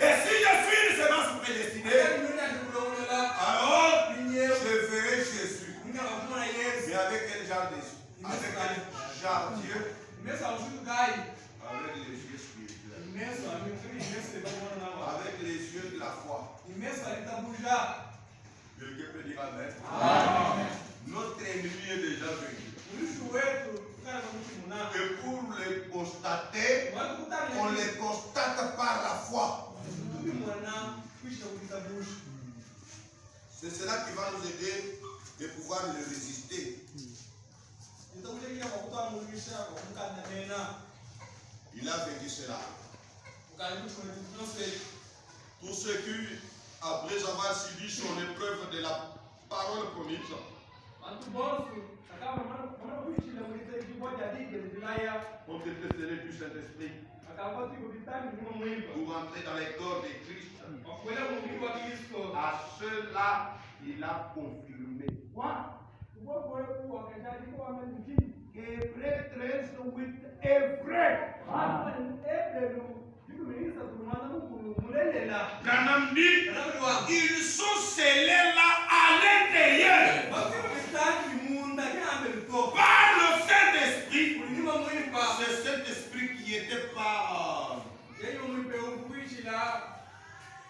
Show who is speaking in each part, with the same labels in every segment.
Speaker 1: Et si je suis une semence prédestinée, alors je verrai Jésus. Mais avec quel genre de Dieu? Avec quel genre de Dieu? Avec les yeux spirituels. Avec les yeux de la foi. Quelqu'un peut dire Amen. Notre ennemi est déjà venu. Et pour les constater, on les constate par la foi. C'est cela qui va nous aider de pouvoir le résister. Il a vécu cela. Tous ceux qui, après avoir subi son épreuve de la parole promise, ont été scellés du Saint-Esprit pour entrer dans les corps de Christ. À ceux-là, il a confirmé. Hébreux 13, 8 est vrai. Branham dit, ils sont scellés là à l'intérieur par le Saint-Esprit. C'est cet esprit qui était pas.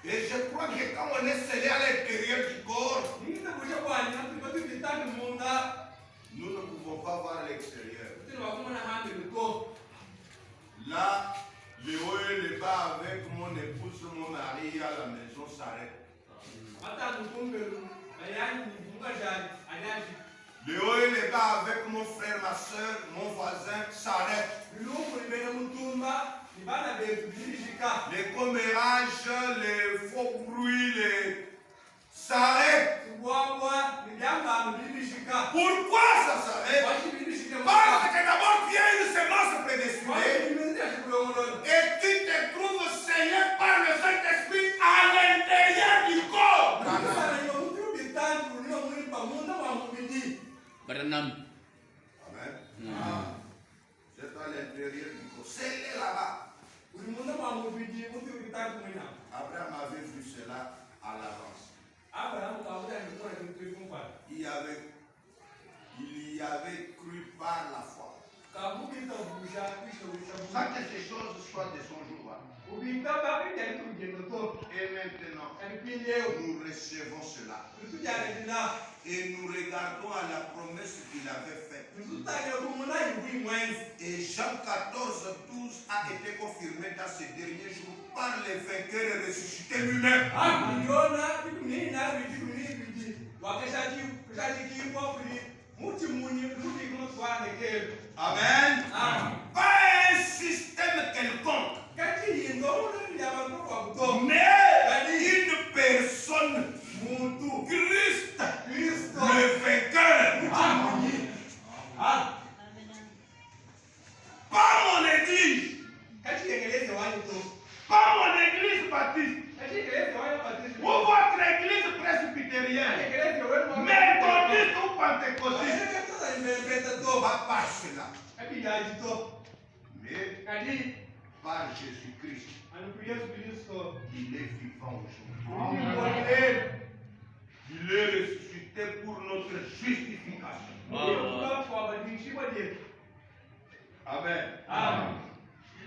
Speaker 1: Et je crois que quand on est scellé à l'intérieur du corps, nous ne pouvons pas voir l'extérieur. Là, le haut et le bas avec mon épouse, mon mari à la maison s'arrête. Le haut et le bas avec mon frère, ma soeur, mon voisin s'arrête. Les commérages, les faux bruits, les s'arrêtent. Pourquoi ça s'arrête? Parce que d'abord vient une semence prédestinée et tu te trouves scellé par le Saint-Esprit à l'intérieur du corps. Amen. C'est à l'intérieur du corps. Scellé là-bas. Abraham avait vu cela à l'avance. Il y avait cru par la foi. Sans que ces choses soient de son jour. Et maintenant, nous recevons cela. Et nous regardons à la promesse qu'il avait faite. Et Jean 14, 12 a été confirmé dans ces derniers jours par les vainqueurs et ressuscités lui-même. Amen. Pas un système quelconque, mais une personne, Christ, le vainqueur. Pas mon église, pas mon église baptiste, ou votre église presbytérienne, méthodiste ou pentecôtiste. Pas par cela, mais par Jésus-Christ. Il est vivant aujourd'hui. Il est ressuscité pour notre justification. Amen.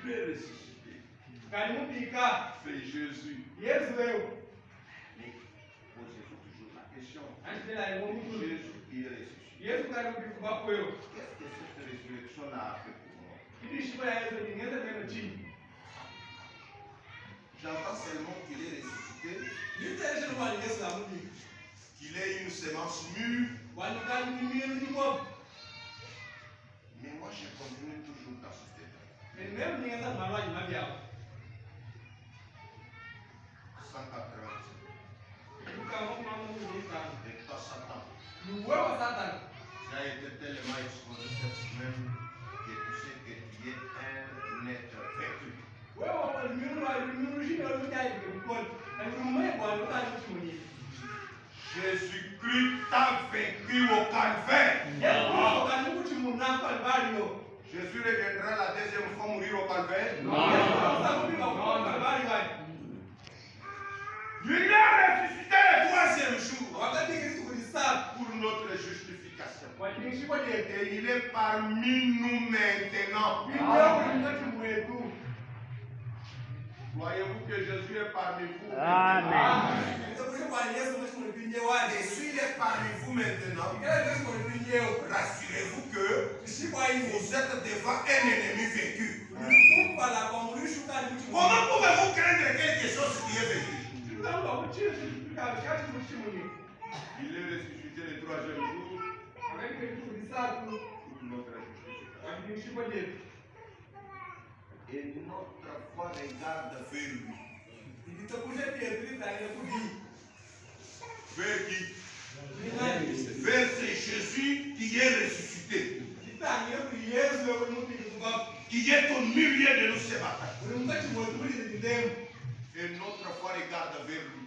Speaker 1: Il est ressuscité. C'est Jésus. Mais posez-vous toujours la question. Jésus qui est ressuscité. Qu'est-ce que cette résurrection a fait pour moi? J'entends seulement qu'il est ressuscité, qu'il est une semence mûre. Mais moi, je continue toujours dans cet état. 187. Et toi, Satan, tu as été tellement exposé cette semaine que tu sais que tu es un être vécu. Jésus-Christ t'a vaincu au calvaire. Jésus reviendra la deuxième fois mourir au calvaire. maintenant. Croyez-vous que Jésus est parmi vous?
Speaker 2: Amen.
Speaker 1: Et s'il est parmi vous maintenant, rassurez-vous que vous êtes devant un ennemi vaincu. Comment pouvez-vous craindre quelque chose qui est vaincu? Il est ressuscité le troisième jour. Et notre foi regarde vers lui. Vers qui? Vers Jésus qui est ressuscité. Qui est au milieu de nous ce matin. Et notre foi regarde vers lui.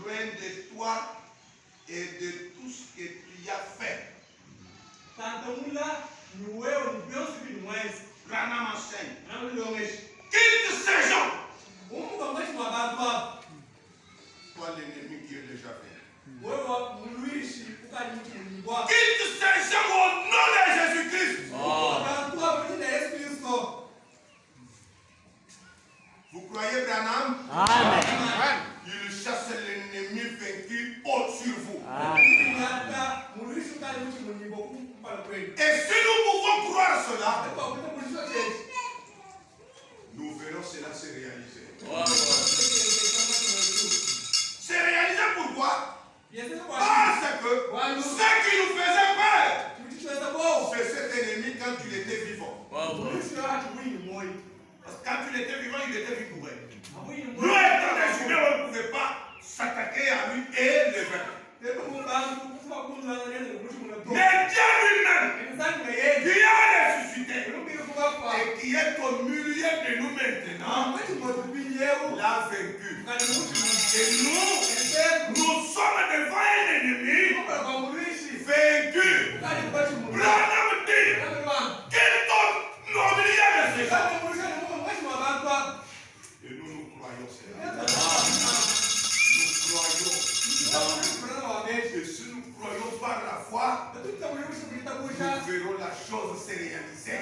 Speaker 1: Loin de toi et de tout ce que tu as fait. Branham enseigne. Quitte ces gens. Toi l'ennemi qui est déjà fait. Quitte ces gens au nom de Jésus-Christ. Vous croyez Branham?
Speaker 2: Amen.
Speaker 1: Il chasse l'ennemi vaincu sur vous. Et si nous pouvons croire cela, nous verrons cela se réaliser. C'est réalisé pourquoi? Parce que ce qui nous faisait peur, c'est cet ennemi quand il était vivant. Parce que quand il était vivant, il était vigoureux. Nous, étant des humains, on ne pouvait pas s'attaquer à lui et le vaincre. Mais Dieu lui-même, qui a ressuscité et qui est au milieu de nous maintenant, l'a vaincu. Et nous sommes devant un ennemi vaincu. Branham dit qu'il tombe au milieu de ces gens. Et nous croyons cela. Nous croyons. Et si nous croyons par la foi, nous verrons la chose se réaliser.